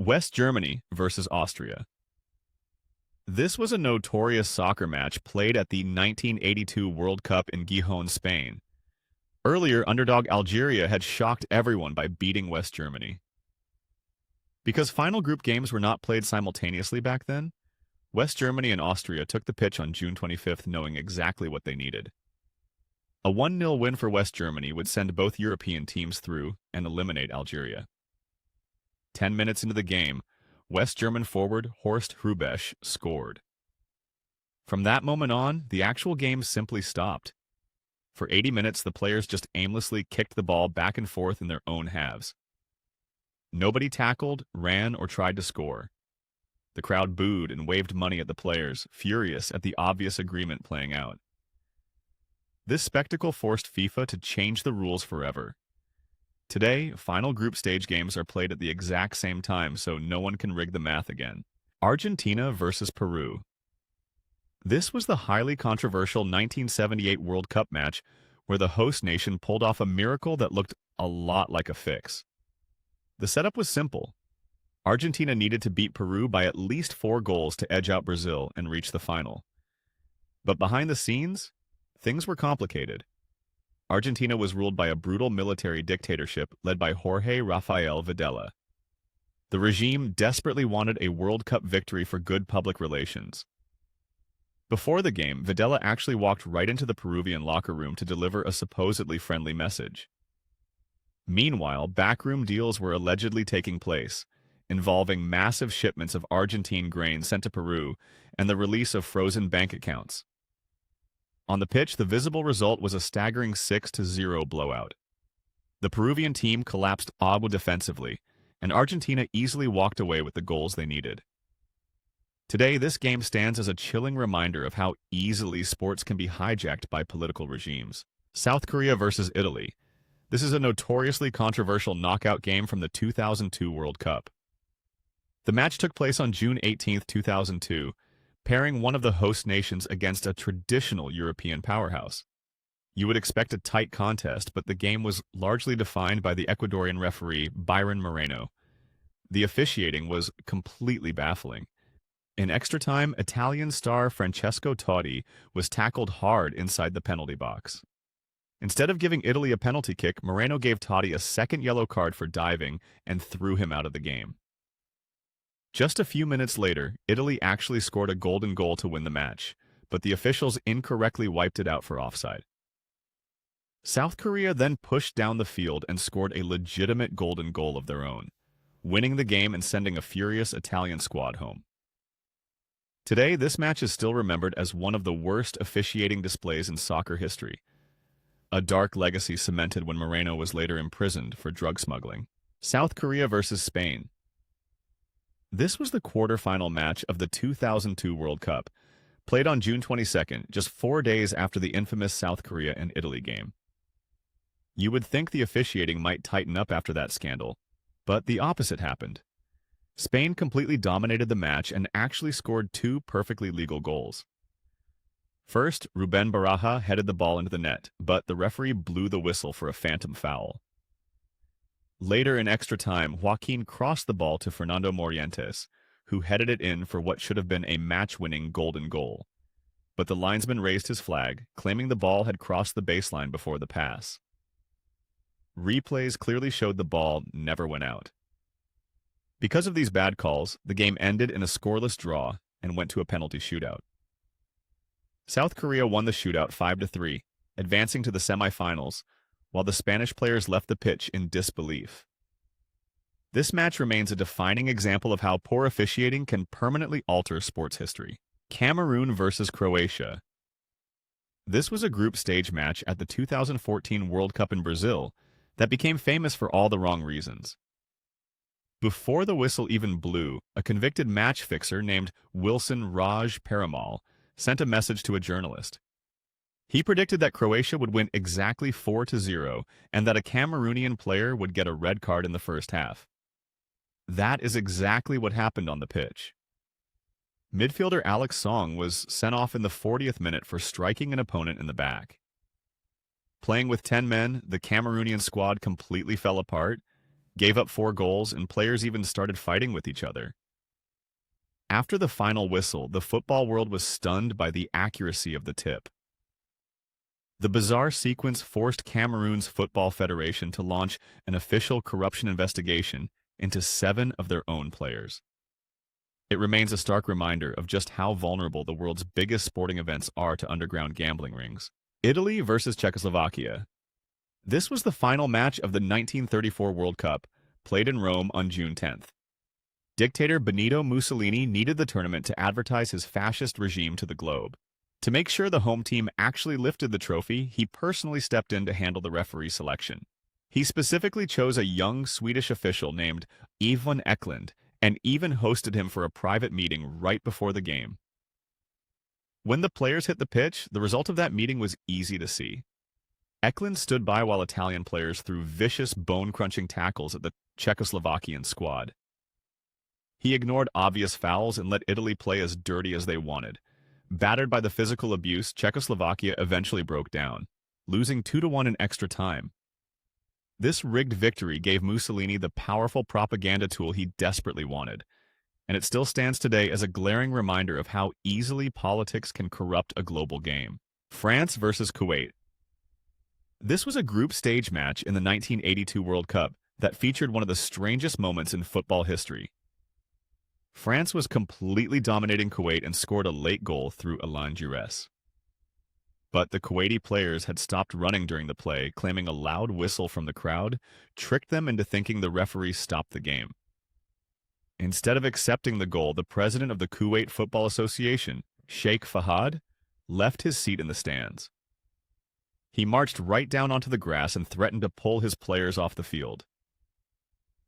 West Germany versus Austria. This was a notorious soccer match played at the 1982 World Cup in Gijón, Spain. Earlier, underdog Algeria had shocked everyone by beating West Germany. Because final group games were not played simultaneously back then, West Germany and Austria took the pitch on June 25th knowing exactly what they needed. A 1-0 win for West Germany would send both European teams through and eliminate Algeria. 10 minutes into the game, West German forward Horst Hrubesch scored. From that moment on, the actual game simply stopped. For 80 minutes, the players just aimlessly kicked the ball back and forth in their own halves. Nobody tackled, ran, or tried to score. The crowd booed and waved money at the players, furious at the obvious agreement playing out. This spectacle forced FIFA to change the rules forever. Today, final group stage games are played at the exact same time, so no one can rig the math again. Argentina versus Peru. This was the highly controversial 1978 World Cup match where the host nation pulled off a miracle that looked a lot like a fix. The setup was simple. Argentina needed to beat Peru by at least 4 goals to edge out Brazil and reach the final. But behind the scenes, things were complicated. Argentina was ruled by a brutal military dictatorship led by Jorge Rafael Videla. The regime desperately wanted a World Cup victory for good public relations. Before the game, Videla actually walked right into the Peruvian locker room to deliver a supposedly friendly message. Meanwhile, backroom deals were allegedly taking place, involving massive shipments of Argentine grain sent to Peru and the release of frozen bank accounts. On the pitch, the visible result was a staggering 6-0 blowout. The Peruvian team collapsed defensively, and Argentina easily walked away with the goals they needed. Today, this game stands as a chilling reminder of how easily sports can be hijacked by political regimes. South Korea versus Italy. This is a notoriously controversial knockout game from the 2002 World Cup. The match took place on June 18, 2002, pairing one of the host nations against a traditional European powerhouse. You would expect a tight contest, but the game was largely defined by the Ecuadorian referee Byron Moreno. The officiating was completely baffling. In extra time, Italian star Francesco Totti was tackled hard inside the penalty box. Instead of giving Italy a penalty kick, Moreno gave Totti a second yellow card for diving and threw him out of the game. Just a few minutes later, Italy actually scored a golden goal to win the match, but the officials incorrectly wiped it out for offside. South Korea then pushed down the field and scored a legitimate golden goal of their own, winning the game and sending a furious Italian squad home. Today, this match is still remembered as one of the worst officiating displays in soccer history, a dark legacy cemented when Moreno was later imprisoned for drug smuggling. South Korea versus Spain. This was the quarterfinal match of the 2002 World Cup, played on June 22nd, just 4 days after the infamous South Korea and Italy game. You would think the officiating might tighten up after that scandal, but the opposite happened. Spain completely dominated the match and actually scored 2 perfectly legal goals. First, Rubén Baraja headed the ball into the net, but the referee blew the whistle for a phantom foul. Later in extra time, Joaquin crossed the ball to Fernando Morientes, who headed it in for what should have been a match-winning golden goal. But the linesman raised his flag, claiming the ball had crossed the baseline before the pass. Replays clearly showed the ball never went out. Because of these bad calls, the game ended in a scoreless draw and went to a penalty shootout. South Korea won the shootout 5-3, advancing to the semifinals, while the Spanish players left the pitch in disbelief. This match remains a defining example of how poor officiating can permanently alter sports history. Cameroon versus Croatia. This was a group stage match at the 2014 World Cup in Brazil that became famous for all the wrong reasons. Before the whistle even blew, a convicted match fixer named Wilson Raj Perumal sent a message to a journalist. He predicted that Croatia would win exactly 4-0 and that a Cameroonian player would get a red card in the first half. That is exactly what happened on the pitch. Midfielder Alex Song was sent off in the 40th minute for striking an opponent in the back. Playing with 10 men, the Cameroonian squad completely fell apart, gave up 4 goals, and players even started fighting with each other. After the final whistle, the football world was stunned by the accuracy of the tip. The bizarre sequence forced Cameroon's Football Federation to launch an official corruption investigation into 7 of their own players. It remains a stark reminder of just how vulnerable the world's biggest sporting events are to underground gambling rings. Italy versus Czechoslovakia. This was the final match of the 1934 World Cup, played in Rome on June 10th. Dictator Benito Mussolini needed the tournament to advertise his fascist regime to the globe. To make sure the home team actually lifted the trophy, he personally stepped in to handle the referee selection. He specifically chose a young Swedish official named Ivan Eklund and even hosted him for a private meeting right before the game. When the players hit the pitch, the result of that meeting was easy to see. Eklund stood by while Italian players threw vicious, bone-crunching tackles at the Czechoslovakian squad. He ignored obvious fouls and let Italy play as dirty as they wanted. Battered by the physical abuse, Czechoslovakia eventually broke down, losing 2-1 in extra time. This rigged victory gave Mussolini the powerful propaganda tool he desperately wanted, and it still stands today as a glaring reminder of how easily politics can corrupt a global game. France versus Kuwait. This was a group stage match in the 1982 World Cup that featured one of the strangest moments in football history. France was completely dominating Kuwait and scored a late goal through Alain Giresse. But the Kuwaiti players had stopped running during the play, claiming a loud whistle from the crowd tricked them into thinking the referee stopped the game. Instead of accepting the goal, the president of the Kuwait Football Association, Sheikh Fahad, left his seat in the stands. He marched right down onto the grass and threatened to pull his players off the field.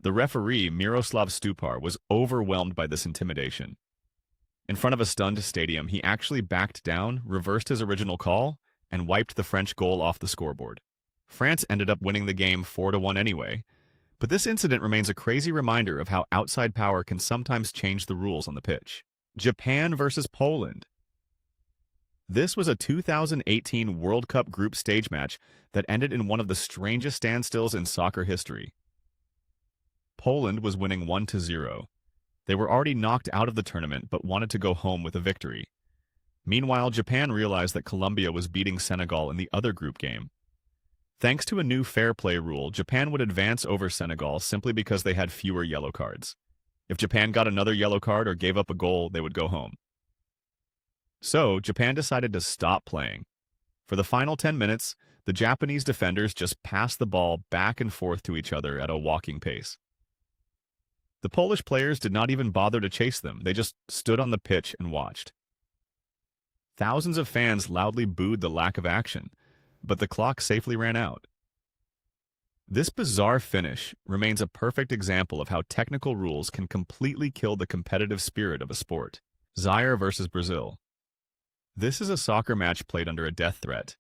The referee, Miroslav Stupar, was overwhelmed by this intimidation. In front of a stunned stadium, he actually backed down, reversed his original call, and wiped the French goal off the scoreboard. France ended up winning the game 4-1 anyway, but this incident remains a crazy reminder of how outside power can sometimes change the rules on the pitch. Japan versus Poland. This was a 2018 World Cup group stage match that ended in one of the strangest standstills in soccer history. Poland was winning 1-0. They were already knocked out of the tournament but wanted to go home with a victory. Meanwhile, Japan realized that Colombia was beating Senegal in the other group game. Thanks to a new fair play rule, Japan would advance over Senegal simply because they had fewer yellow cards. If Japan got another yellow card or gave up a goal, they would go home. So, Japan decided to stop playing. For the final 10 minutes, the Japanese defenders just passed the ball back and forth to each other at a walking pace. The Polish players did not even bother to chase them, they just stood on the pitch and watched. Thousands of fans loudly booed the lack of action, but the clock safely ran out. This bizarre finish remains a perfect example of how technical rules can completely kill the competitive spirit of a sport. Zaire versus Brazil. This is a soccer match played under a death threat.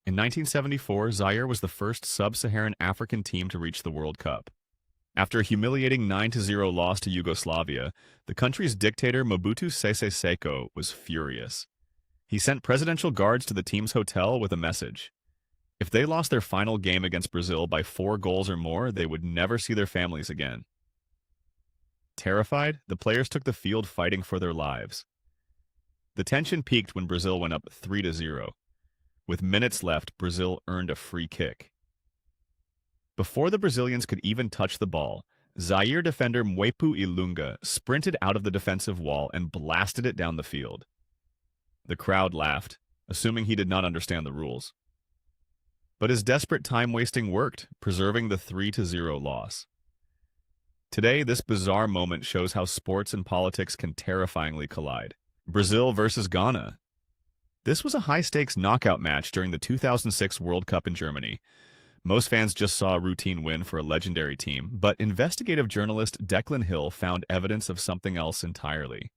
In 1974, Zaire was the first sub-Saharan African team to reach the World Cup. After a humiliating 9-0 loss to Yugoslavia, the country's dictator Mobutu Sese Seko was furious. He sent presidential guards to the team's hotel with a message. If they lost their final game against Brazil by 4 goals or more, they would never see their families again. Terrified, the players took the field fighting for their lives. The tension peaked when Brazil went up 3-0. With minutes left, Brazil earned a free kick. Before the Brazilians could even touch the ball, Zaire defender Mwepu Ilunga sprinted out of the defensive wall and blasted it down the field. The crowd laughed, assuming he did not understand the rules. But his desperate time-wasting worked, preserving the 3-0 loss. Today, this bizarre moment shows how sports and politics can terrifyingly collide. Brazil versus Ghana. This was a high-stakes knockout match during the 2006 World Cup in Germany. Most fans just saw a routine win for a legendary team, but investigative journalist Declan Hill found evidence of something else entirely.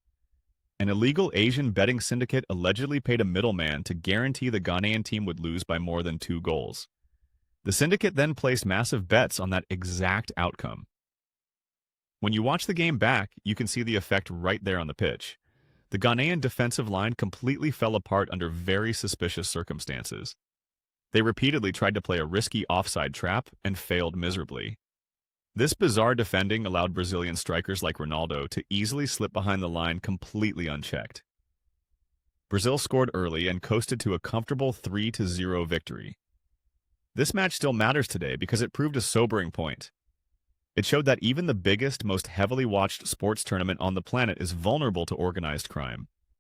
An illegal Asian betting syndicate allegedly paid a middleman to guarantee the Ghanaian team would lose by more than 2 goals. The syndicate then placed massive bets on that exact outcome. When you watch the game back, you can see the effect right there on the pitch. The Ghanaian defensive line completely fell apart under very suspicious circumstances. They repeatedly tried to play a risky offside trap and failed miserably. This bizarre defending allowed Brazilian strikers like Ronaldo to easily slip behind the line completely unchecked. Brazil scored early and coasted to a comfortable 3-0 victory. This match still matters today because it proved a sobering point. It showed that even the biggest, most heavily watched sports tournament on the planet is vulnerable to organized crime.